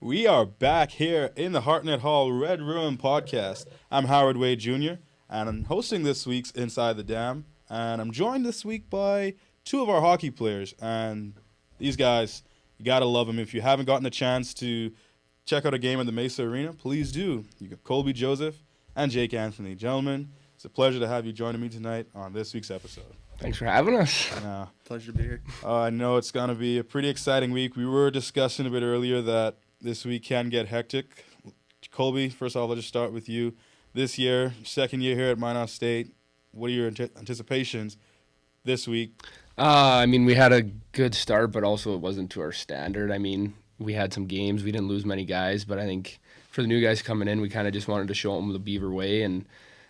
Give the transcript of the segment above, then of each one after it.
We are back here in the Hartnett Hall Red Room podcast. I'm Howard Wade Jr., and I'm hosting this week's Inside the Dam. And I'm joined this week by two of our hockey players. And these guys, you got to love them. If you haven't gotten a chance to check out a game at the Mesa Arena, please do. You got Colby Joseph and Jake Anthony. Gentlemen, it's a pleasure to have you joining me tonight on this week's episode. Thanks for having us. Pleasure to be here. I know it's going to be a pretty exciting week. We were discussing a bit earlier that this week can get hectic. Colby, first of all, I'll just start with you. This year, second year here at Minot State, what are your anticipations this week? We had a good start, but also it wasn't to our standard. We had some games. We didn't lose many guys, but I think for the new guys coming in, we kind of just wanted to show them the Beaver way. And,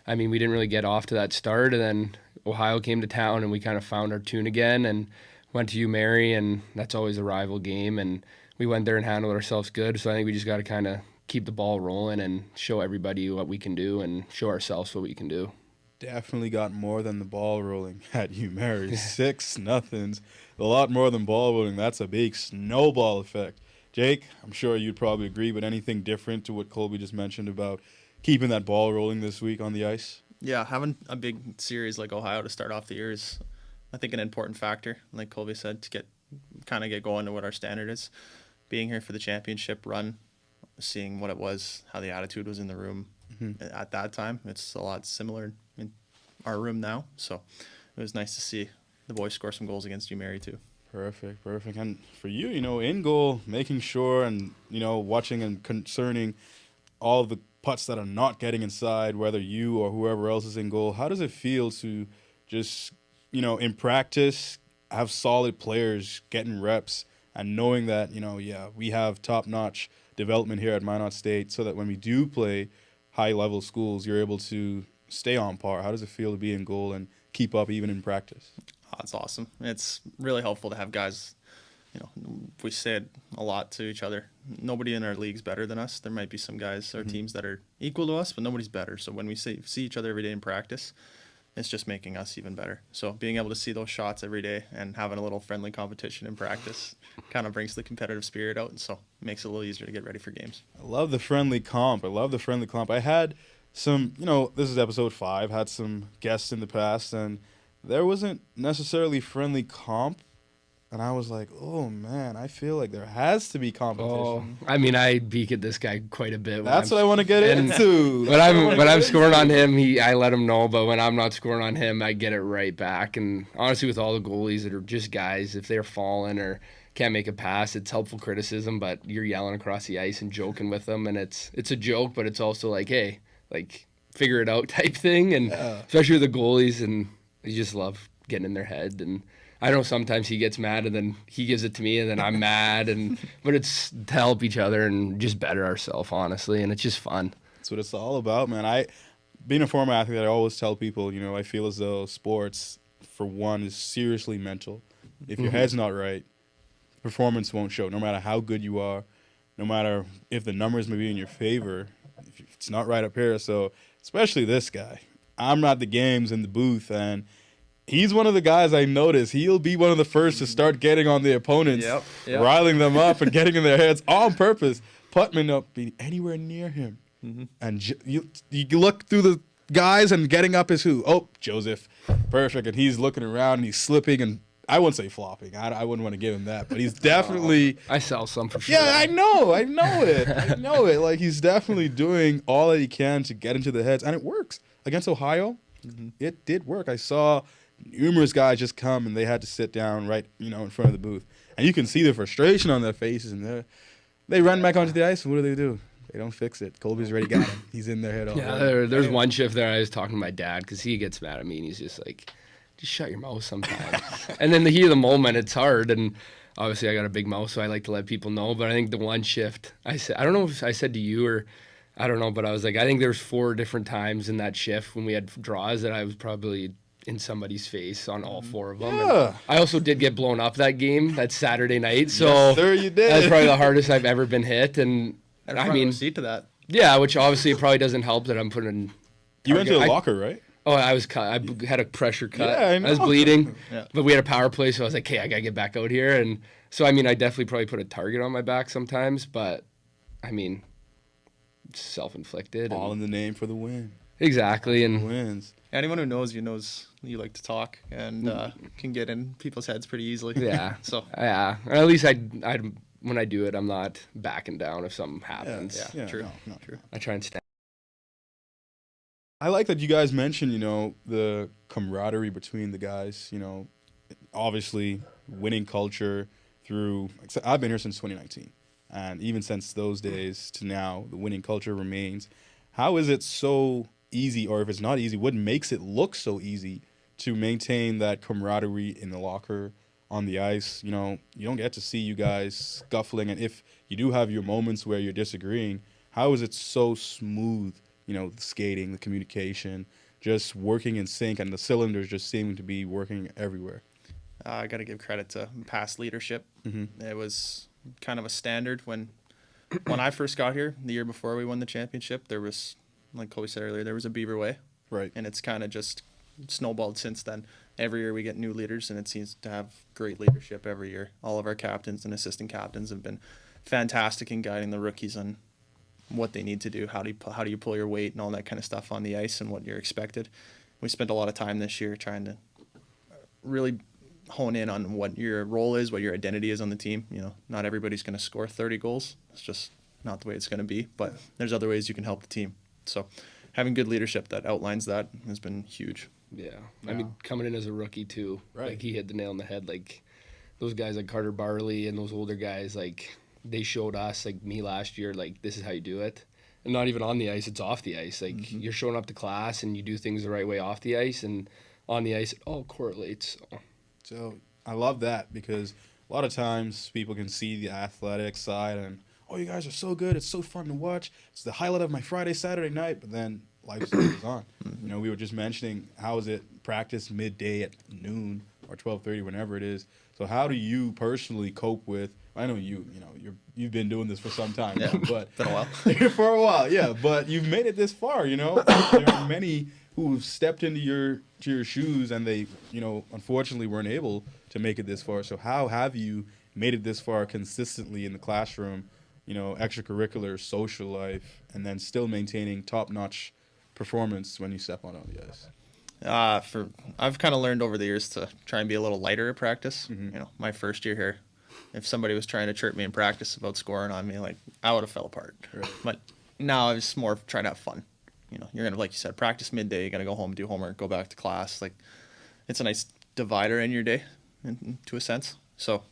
we didn't really get off to that start, and then Ohio came to town, and we kind of found our tune again and went to UMary, and that's always a rival game, and we went there and handled ourselves good. So I think we just got to kind of keep the ball rolling and show everybody what we can do and show ourselves what we can do. Definitely got more than the ball rolling at UMary. 6-0. A lot more than ball rolling. That's a big snowball effect. Jake, I'm sure you'd probably agree, but anything different to what Colby just mentioned about keeping that ball rolling this week on the ice? Yeah, having a big series like Ohio to start off the year is, I think, an important factor, like Colby said, to get going to what our standard is. Being here for the championship run, seeing what it was, how the attitude was in the room at that time, it's a lot similar in our room now. So it was nice to see the boys score some goals against UMary too. Perfect. And for you, in goal, making sure and, watching and concerning all of the putts that are not getting inside, whether you or whoever else is in goal, how does it feel to just, in practice, have solid players getting reps and knowing that, we have top-notch development here at Minot State so that when we do play high-level schools, you're able to stay on par? How does it feel to be in goal and keep up even in practice? Oh, it's awesome. It's really helpful to have guys, we say it a lot to each other. Nobody in our league's better than us. There might be some guys or teams that are equal to us, but nobody's better. So when we see each other every day in practice, it's just making us even better. So being able to see those shots every day and having a little friendly competition in practice kind of brings the competitive spirit out, and so it makes it a little easier to get ready for games. I love the friendly comp. I had some, this is episode 5, had some guests in the past, and there wasn't necessarily friendly comp. And I was like, oh, man, I feel like there has to be competition. I beak at this guy quite a bit. That's what I want to get into. When I'm scoring on him, I let him know. But when I'm not scoring on him, I get it right back. And honestly, with all the goalies that are just guys, if they're falling or can't make a pass, it's helpful criticism. But you're yelling across the ice and joking with them. And it's a joke, but it's also like, hey, figure it out type thing. And especially with the goalies, and you just love getting in their head. And I know sometimes he gets mad and then he gives it to me and then I'm mad, but it's to help each other and just better ourselves, honestly, and it's just fun. That's what it's all about, man. Being a former athlete, I always tell people, I feel as though sports, for one, is seriously mental. If your head's not right, performance won't show, no matter how good you are, no matter if the numbers may be in your favor, if it's not right up here. So especially this guy. I'm not the games in the booth, and he's one of the guys I notice. He'll be one of the first to start getting on the opponents, riling them up and getting in their heads on purpose. Putt may not be anywhere near him. And you look through the guys and getting up is who? Oh, Joseph. Perfect. And he's looking around and he's slipping and I wouldn't say flopping. I wouldn't want to give him that. But he's definitely... I sell some for sure. Yeah, I know it. Like, he's definitely doing all that he can to get into the heads. And it works. Against Ohio, it did work. I saw numerous guys just come and they had to sit down right, in front of the booth. And you can see the frustration on their faces, and they run back onto the ice, and what do? They don't fix it. Colby's already got him. He's in their head all day. There's one shift there I was talking to my dad because he gets mad at me, and he's just like, just shut your mouth sometimes. And then the heat of the moment, it's hard, and obviously I got a big mouth, so I like to let people know. But I think the one shift, I don't know if I said to you or I don't know, but I was like, I think there's 4 different times in that shift when we had draws that I was probably in somebody's face on all 4 of them. Yeah. And I also did get blown up that game, that Saturday night. So yes, sir, you did. That's probably the hardest I've ever been hit. And I mean, seat to that. Yeah, which obviously probably doesn't help that I'm putting. You went to the locker, right? Oh, I was cut. I had a pressure cut. Yeah, I know. I was bleeding, but we had a power play, so I was like, "Okay, I gotta get back out here." And so, I mean, I definitely probably put a target on my back sometimes, but I mean, self-inflicted. All in the name for the win. Exactly, and Wins. Anyone who knows you knows you like to talk and can get in people's heads pretty easily. yeah, So yeah. At least I when I do it, I'm not backing down if something happens. yeah. True. No. True. I try and stand. I like that you guys mentioned, the camaraderie between the guys. Obviously, winning culture through. I've been here since 2019, and even since those days to now, the winning culture remains. How is it so easy, or if it's not easy, what makes it look so easy to maintain that camaraderie in the locker, on the ice? You don't get to see you guys scuffling, and if you do have your moments where you're disagreeing, how is it so smooth? The skating, the communication, just working in sync, and the cylinders just seeming to be working everywhere. I got to give credit to past leadership. Mm-hmm. It was kind of a standard when I first got here, the year before we won the championship. There was, like Colby said earlier, there was a Beaver Way. Right. And it's kind of just snowballed since then. Every year we get new leaders, and it seems to have great leadership every year. All of our captains and assistant captains have been fantastic in guiding the rookies on what they need to do, how do you pull your weight and all that kind of stuff on the ice and what you're expected. We spent a lot of time this year trying to really hone in on what your role is, what your identity is on the team. Not everybody's going to score 30 goals. It's just not the way it's going to be, but there's other ways you can help the team. So having good leadership that outlines that has been huge. Yeah. I mean, coming in as a rookie too, right. Like he hit the nail on the head. Like those guys like Carter Barley and those older guys, like they showed us, like me last year, like this is how you do it. And not even on the ice, it's off the ice. Like you're showing up to class and you do things the right way off the ice, and on the ice it all correlates. So I love that, because a lot of times people can see the athletic side and, oh, you guys are so good, it's so fun to watch, it's the highlight of my Friday, Saturday night, but then life goes on. We were just mentioning, how is it practice midday at noon or 12:30, whenever it is. So how do you personally cope with, I know you've been doing this for some time now, but Been a while. for a while, yeah, but you've made it this far, There are many who've stepped into your shoes, and they, unfortunately weren't able to make it this far. So how have you made it this far consistently in the classroom, extracurricular, social life, and then still maintaining top-notch performance when you step on the ice? I've kind of learned over the years to try and be a little lighter at practice. My first year here, if somebody was trying to chirp me in practice about scoring on me, like I would have fell apart. Right. But now it's more of trying to have fun. You're gonna, like you said, practice midday. You're gonna go home, do homework, go back to class. Like it's a nice divider in your day, to a sense. So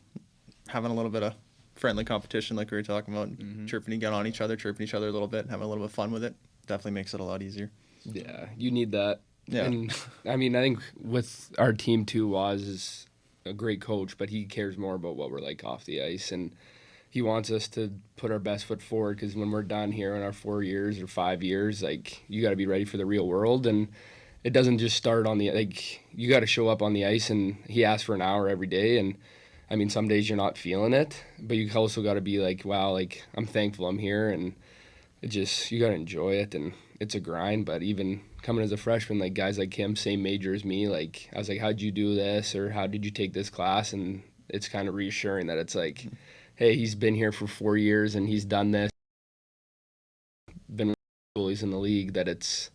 having a little bit of friendly competition, like we were talking about, chirping on each other, chirping each other a little bit, having a little bit of fun with it, definitely makes it a lot easier. Yeah, you need that. Yeah. And I mean, I think with our team too, Waz is a great coach, but he cares more about what we're like off the ice, and he wants us to put our best foot forward, because when we're done here in our 4 years or 5 years, like you got to be ready for the real world, and it doesn't just start on the, like you got to show up on the ice, and he asks for an hour every day, and I mean some days you're not feeling it, but you also got to be like, wow, like I'm thankful I'm here, and it just, you got to enjoy it, and it's a grind. But even coming as a freshman, like guys like him, same major as me, like I was like, how'd you do this, or how did you take this class? And it's kind of reassuring that it's like, hey, he's been here for 4 years and he's done this, been goalies in the league, that it's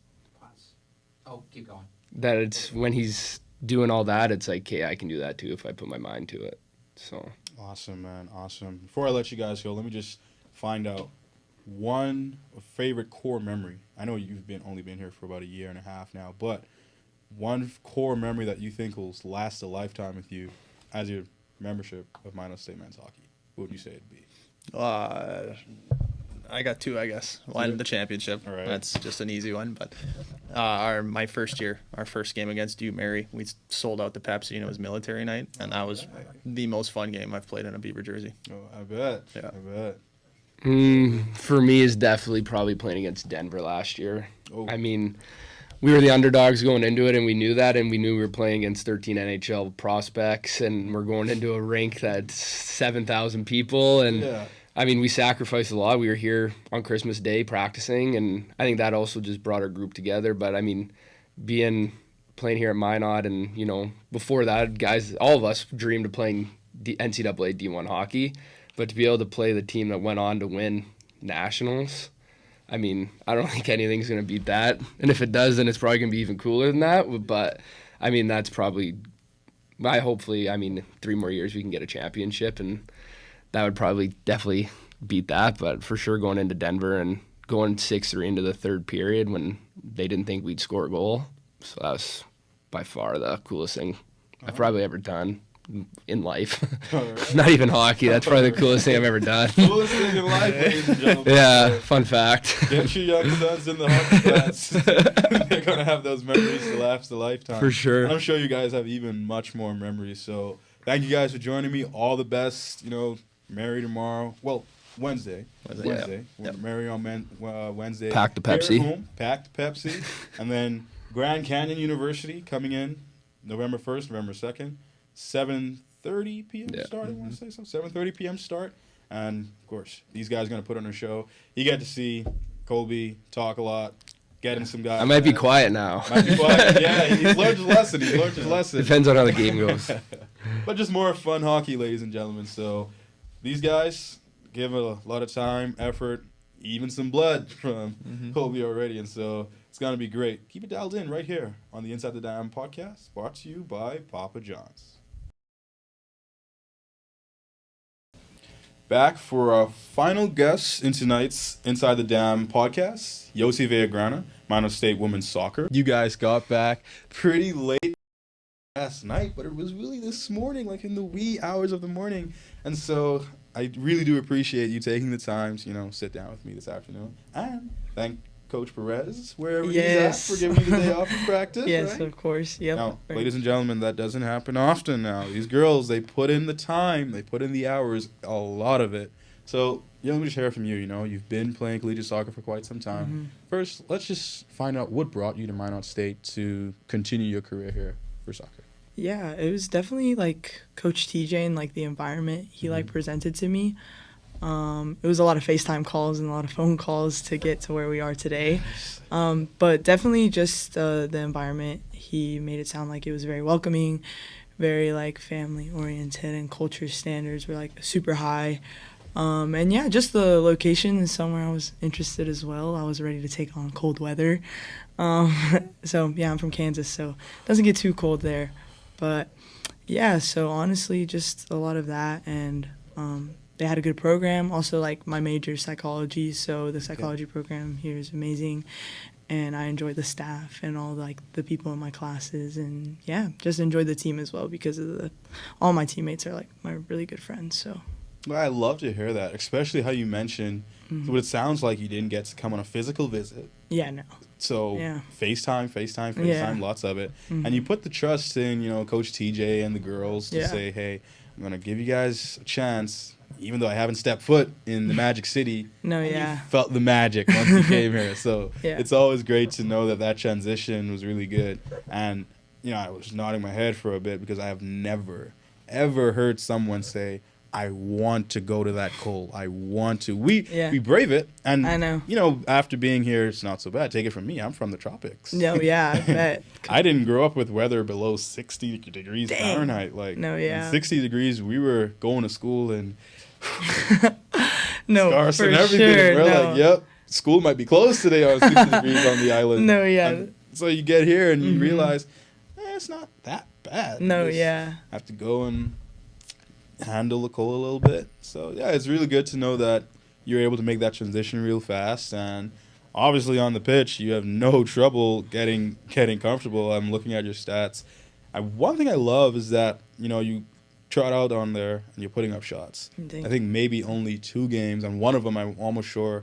keep going. that it's when he's doing all that, it's like, hey, I can do that too if I put my mind to it. So Awesome, man. Awesome. Before I let you guys go, let me just find out one favorite core memory. I know you've only been here for about a year and a half now, but one core memory that you think will last a lifetime with you as your membership of Minot State men's hockey. What would you say it'd be? I got two, I guess. One, the championship. All right. That's just an easy one. But my first year, our first game against U Mary, we sold out the Pepsi, and it was military night, and that was the most fun game I've played in a Beaver jersey. Oh, I bet. Yeah. I bet. For me, is definitely probably playing against Denver last year. Oh. I mean, we were the underdogs going into it, and we knew that, and we knew we were playing against 13 NHL prospects, and we're going into a rink that's 7,000 people, and Yeah. I mean, we sacrificed a lot. We were here on Christmas Day practicing, and I think that also just brought our group together. But I mean, playing here at Minot, and before that, guys, all of us dreamed of playing NCAA D1 hockey. But to be able to play the team that went on to win, nationals. I mean, I don't think anything's going to beat that. And if it does, then it's probably going to be even cooler than that. But, I mean, that's probably hopefully, 3 more years we can get a championship, and that would probably definitely beat that. But for sure going into Denver and going 6-3 into the third period when they didn't think we'd score a goal. So that was by far the coolest thing I've probably ever done in life. Not even hockey. That's probably the coolest thing I've ever done. Coolest thing in life, ladies and gentlemen. Yeah, fun fact. Get your young sons in the hockey class. They're going to have those memories to last a lifetime. For sure. And I'm sure you guys have even much more memories. So thank you guys for joining me. All the best. Marry tomorrow. Well, Wednesday. Yep. We're marry on Wednesday. Pack the Here at Pepsi. home, pack the Pepsi. And then Grand Canyon University coming in November 1st, November 2nd. 7:30 p.m. start, I want to say so. 7:30 p.m. start. And, of course, these guys are going to put on a show. You get to see Colby talk a lot, getting some guys. I might be quiet now. Might be quiet. Yeah, he's learned his lesson. Depends on how the game goes. But just more fun hockey, ladies and gentlemen. So these guys give a lot of time, effort, even some blood from Colby already. And so it's going to be great. Keep it dialed in right here on the Inside the Dam podcast, brought to you by Papa John's. Back for our final guest in tonight's Inside the Dam podcast, Yossi Villagrana, Minor State Women's Soccer. You guys got back pretty late last night, but it was really this morning, like in the wee hours of the morning. And so I really do appreciate you taking the time to, sit down with me this afternoon. And thank Coach Perez, wherever he's at, for giving you the day off of practice. Yes, right? of course. Yep. Now, ladies and gentlemen, that doesn't happen often now. These girls, they put in the time, they put in the hours, a lot of it. So, let me just hear from you. You've been playing collegiate soccer for quite some time. Mm-hmm. First, let's just find out what brought you to Minot State to continue your career here for soccer. Yeah, it was definitely like Coach TJ and like the environment he like presented to me. It was a lot of FaceTime calls and a lot of phone calls to get to where we are today. But definitely just the environment. He made it sound like it was very welcoming, very like family oriented, and culture standards were like super high. And yeah, just the location is somewhere I was interested as well. I was ready to take on cold weather. So yeah, I'm from Kansas, so it doesn't get too cold there. But yeah, so honestly, just a lot of that, and they had a good program. Also, like my major is psychology, so the psychology program here is amazing, and I enjoyed the staff and all like the people in my classes, and yeah, just enjoyed the team as well because of all my teammates are like my really good friends. So. Well, I love to hear that, especially how you mentioned what it sounds like you didn't get to come on a physical visit. Yeah, no. So Yeah. FaceTime, Yeah. lots of it. And you put the trust in, Coach TJ and the girls to Yeah. say, hey, I'm going to give you guys a chance, even though I haven't stepped foot in the Magic City. No, and yeah. you felt the magic once you came here. So Yeah. it's always great to know that transition was really good. And, I was nodding my head for a bit because I have never, ever heard someone say, I want to go to that cold. I want to. We brave it. And, I know. After being here, it's not so bad. Take it from me. I'm from the tropics. No, yeah, I bet. I didn't grow up with weather below 60 degrees Fahrenheit. Like, No, yeah. in 60 degrees, we were going to school and No, scarves for and everything. sure. We're no. like, yep, school might be closed today on 60 degrees on the island. No, yeah. And so you get here and you realize, it's not that bad. No, You just yeah. have to go and handle the cold a little bit. So, yeah, it's really good to know that you're able to make that transition real fast. And obviously on the pitch, you have no trouble getting comfortable. I'm looking at your stats. One thing I love is that, you trot out on there and you're putting up shots. I think maybe only 2 games, and one of them I'm almost sure,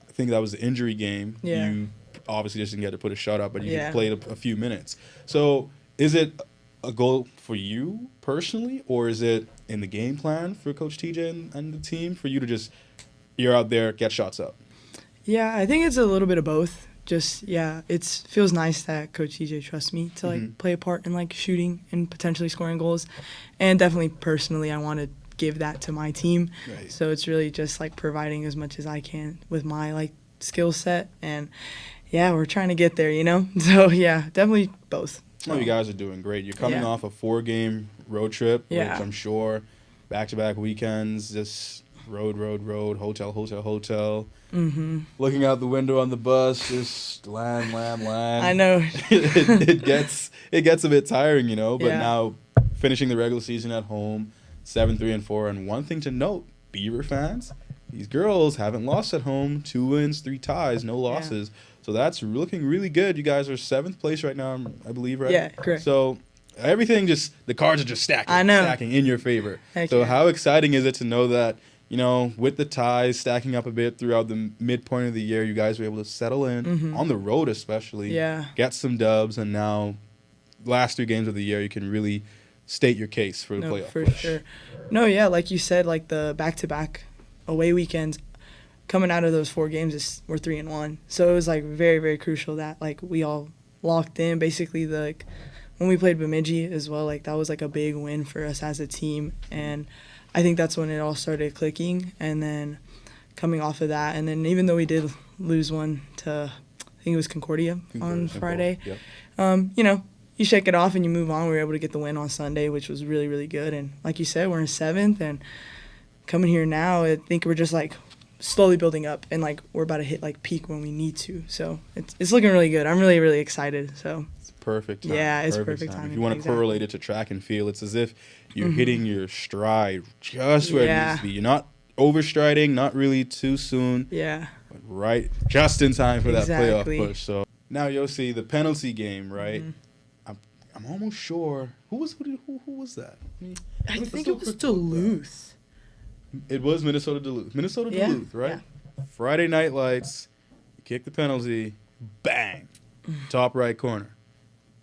I think that was the injury game. Yeah. You obviously just didn't get to put a shot up, but you Yeah. played a few minutes. So is it a goal for you personally, or is it in the game plan for Coach TJ and the team for you to just, you're out there, get shots up? Yeah, I think it's a little bit of both. Just, yeah, it feels nice that Coach TJ trusts me to, like, play a part in, like, shooting and potentially scoring goals. And definitely, personally, I want to give that to my team. Right. So it's really just, like, providing as much as I can with my, like, skill set. And, yeah, we're trying to get there, So, yeah, definitely both. Oh, you guys are doing great. You're coming Yeah. off a 4-game road trip, Yeah. which I'm sure back-to-back weekends, just road, hotel. Mm-hmm. Looking out the window on the bus, just land. I know. it gets a bit tiring, you know. But Yeah. now finishing the regular season at home, 7-3-4, and one thing to note, Beaver fans, these girls haven't lost at home. 2 wins, 3 ties, no losses. So that's looking really good. You guys are 7th place right now, I believe, right? Yeah, correct. So everything the cards are just stacking. I know. Stacking in your favor. Heck So yeah. how exciting is it to know that, you know, with the ties stacking up a bit throughout the midpoint of the year, you guys were able to settle in, on the road especially, Yeah. get some dubs, and now last 3 games of the year, you can really state your case for the No, playoff for push. sure. No, yeah, like you said, like the back-to-back away weekends, coming out of those 4 games, we're 3-1. So it was like very, very crucial that like we all locked in. Basically, like when we played Bemidji as well, like that was like a big win for us as a team, and I think that's when it all started clicking. And then coming off of that, and then even though we did lose one to, I think it was Concordia on Friday, Yep. you know, you shake it off and you move on. We were able to get the win on Sunday, which was really, really good. And like you said, we're in 7th, and coming here now, I think we're just like slowly building up, and like we're about to hit like peak when we need to. So it's looking really good. I'm really, really excited. So It's perfect time. Yeah, it's perfect If timing, you want to exactly. correlate it to track and field, it's as if you're hitting your stride just where it Yeah. needs to be. You're not overstriding, not really too soon, yeah, but right just in time for that Exactly. playoff push. So now, Yossi, the penalty game, right? Mm-hmm. I'm almost sure who was that? I Let's think do it a was quick look. Duluth. It was Minnesota Duluth. Minnesota Yeah, Duluth, right? Friday Night Lights, you kick the penalty, bang, top right corner.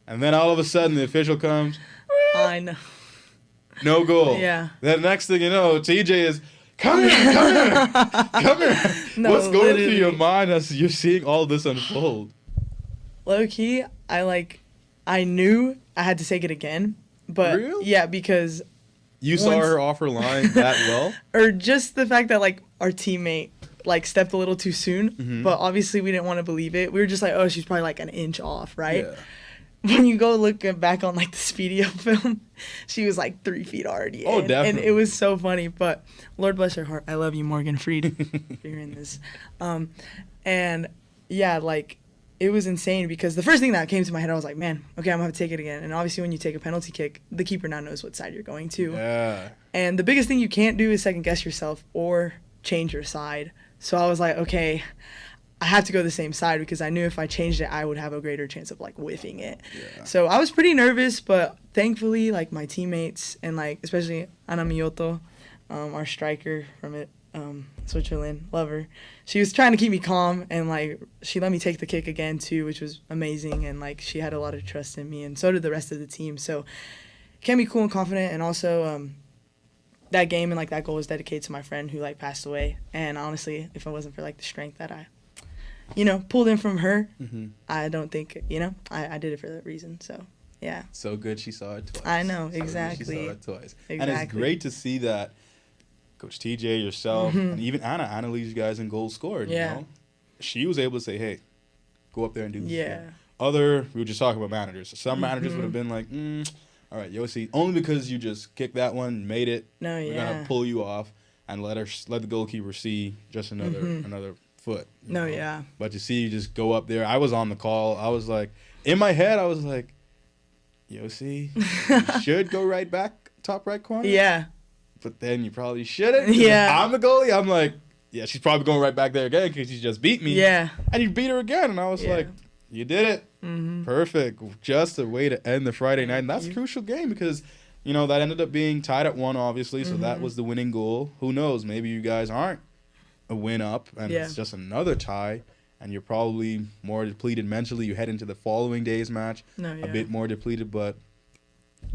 And then all of a sudden the official comes, I know. no goal. Yeah. Then next thing you know, TJ is, come here, come here. No, What's going through your literally. mind as you're seeing all this unfold? Low key, I knew I had to take it again, but Really? yeah, because You saw Once- her off her line that well? or just the fact that like our teammate like stepped a little too soon, Mhm. but obviously we didn't want to believe it. We were just like, oh, she's probably like an inch off, right? Yeah. When you go look back on like the Speedio film, she was like 3 feet already. Oh, in, definitely. And it was so funny. But Lord bless her heart. I love you, Morgan Freed, if you're in this. And yeah, like it was insane because the first thing that came to my head, I was like, man, okay, I'm gonna have to take it again. And obviously, when you take a penalty kick, the keeper now knows what side you're going to. Yeah. And the biggest thing you can't do is second guess yourself or change your side. So I was like, okay, I have to go the same side because I knew if I changed it, I would have a greater chance of like whiffing it. Yeah. So I was pretty nervous, but thankfully, like my teammates and like especially Ana Miyoto, our striker from it, Switzerland, love her. She was trying to keep me calm and like she let me take the kick again too, which was amazing. And like she had a lot of trust in me, and so did the rest of the team. So it kept me cool and confident, and also that game and like that goal was dedicated to my friend who like passed away. And honestly, if it wasn't for like the strength that I, pulled in from her, Mm-hmm. I don't think, I did it for that reason. So yeah. So good she saw it twice. I know, So good exactly. She saw it twice. And it's Exactly. great to see that Coach TJ, yourself, and even Anna leads you guys in goals scored. Mm-hmm. Yeah. You know? She was able to say, hey, go up there and do this. Yeah. again. We were just talking about managers. So some managers would have been like, all right, Yossi, only because you just kicked that one, made it, No, we're yeah. going to pull you off and let the goalkeeper see just another foot. you No, know? yeah. But to see you just go up there, I was on the call. I was like, in my head, I was like, Yossi, you should go right back, top right corner. Yeah. But then you probably shouldn't. 'cause Yeah. I'm the goalie. I'm like, yeah, she's probably going right back there again because she just beat me. Yeah. And you beat her again. And I was Yeah. like, you did it. Mm-hmm. Perfect. Just a way to end the Friday night. And that's a crucial game because, that ended up being tied at 1, obviously. So that was the winning goal. Who knows? Maybe you guys aren't a win up and Yeah. it's just another tie. And you're probably more depleted mentally. You head into the following day's match No, yeah. a bit more depleted. But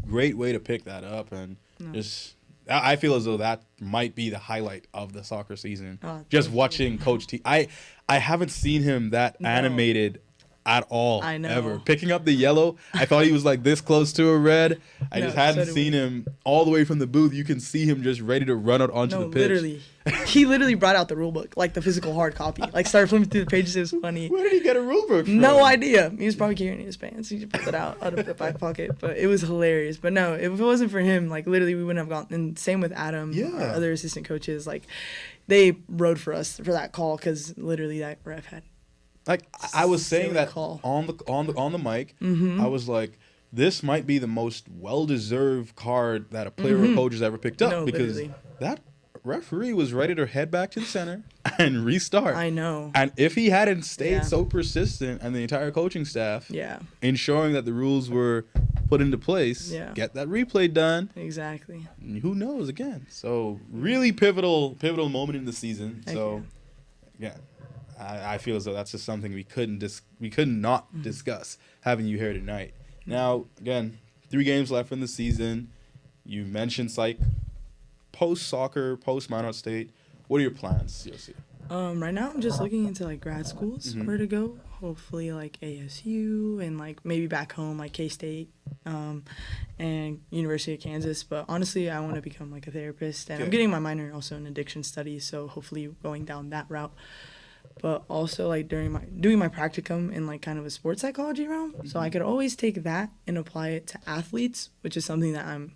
great way to pick that up. And No. just, I feel as though that might be the highlight of the soccer season. Oh, Just thank watching Coach T. I haven't seen him that No. animated at all. I know. Ever. Picking up the yellow, I thought he was like this close to a red. I No, just so hadn't did seen we. him all the way from the booth. You can see him just ready to run out onto No, the pitch. literally. He literally brought out the rule book, like the physical hard copy. Like started flipping through the pages. It was funny. Where did he get a rule book from? No idea. He was probably carrying it in his pants. He just pulled it out of the back pocket. But it was hilarious. But no, if it wasn't for him, like literally we wouldn't have gone. And same with Adam, Yeah. our other assistant coaches. Like they rode for us for that call because literally that ref had. Like I was saying Silly that call. on the mic. I was like, this might be the most well-deserved card that a player or coach has ever picked up No, because literally. that referee was ready to head back to the center and restart. I know. And if he hadn't stayed Yeah. so persistent and the entire coaching staff Yeah, ensuring that the rules were put into place, Yeah. get that replay done, exactly. who knows again. So really pivotal moment in the season. Heck So yeah, I feel as though that's just something we couldn't not discuss having you here tonight. Now again, 3 games left in the season. You mentioned psych, post soccer, post Minot State. What are your plans, Yossi? Right now I'm just looking into like grad schools Mhm. where to go. Hopefully like ASU and like maybe back home like K-State, and University of Kansas. But honestly, I want to become like a therapist, and I'm Okay. getting my minor also in addiction studies. So hopefully going down that route. But also like doing my practicum in like kind of a sports psychology realm. So I could always take that and apply it to athletes, which is something that I'm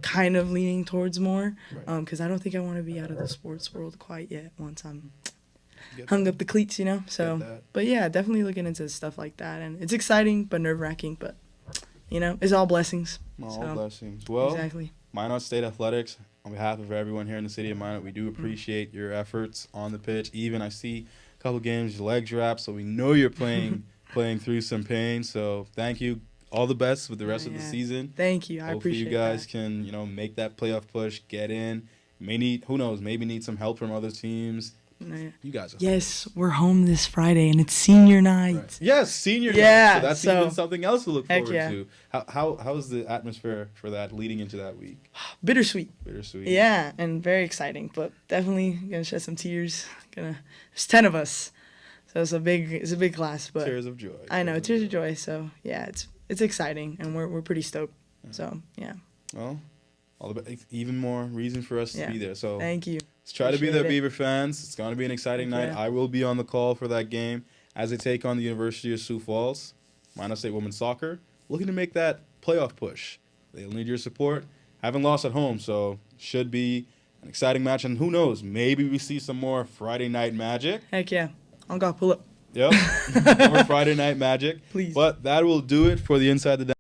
kind of leaning towards more, Right. because I don't think I want to be out of the sports world quite yet once I'm Get hung up the cleats, you know. So, that. but yeah, definitely looking into stuff like that, and it's exciting but nerve-wracking. But you know, it's all blessings. All So, blessings. Well, exactly. Minot State Athletics, on behalf of everyone here in the city of Minot, we do appreciate your efforts on the pitch. Even I see a couple games, your legs wrapped, so we know you're playing through some pain. So thank you. All the best with the rest of the Yeah. season. Thank you. I Hopefully appreciate you guys that. can, make that playoff push, get in. Who knows, maybe need some help from other teams. Yeah. You guys are Yes, we're home this Friday, and it's senior night. right. Yes, senior night. Yeah, So that's so- even something else to look Heck forward yeah. to. How's the atmosphere for that leading into that week? Bittersweet. Bittersweet. Yeah, and very exciting, but definitely gonna shed some tears. There's 10 of us, so it's a big class. But Tears of joy. I know, tears of joy. So yeah, it's exciting, and we're pretty stoked. So yeah, Well, even more reason for us Yeah. to be there. So thank you. let's try to be there, Appreciate it. Beaver fans. It's going to be an exciting Heck night. yeah. I will be on the call for that game as they take on the University of Sioux Falls. Minot State Women's Soccer looking to make that playoff push. They'll need your support. Haven't lost at home, so should be an exciting match. And who knows, maybe we see some more Friday night magic. Heck yeah, I'm gonna pull up. Yep, more Friday night magic. Please. But that will do it for the Inside the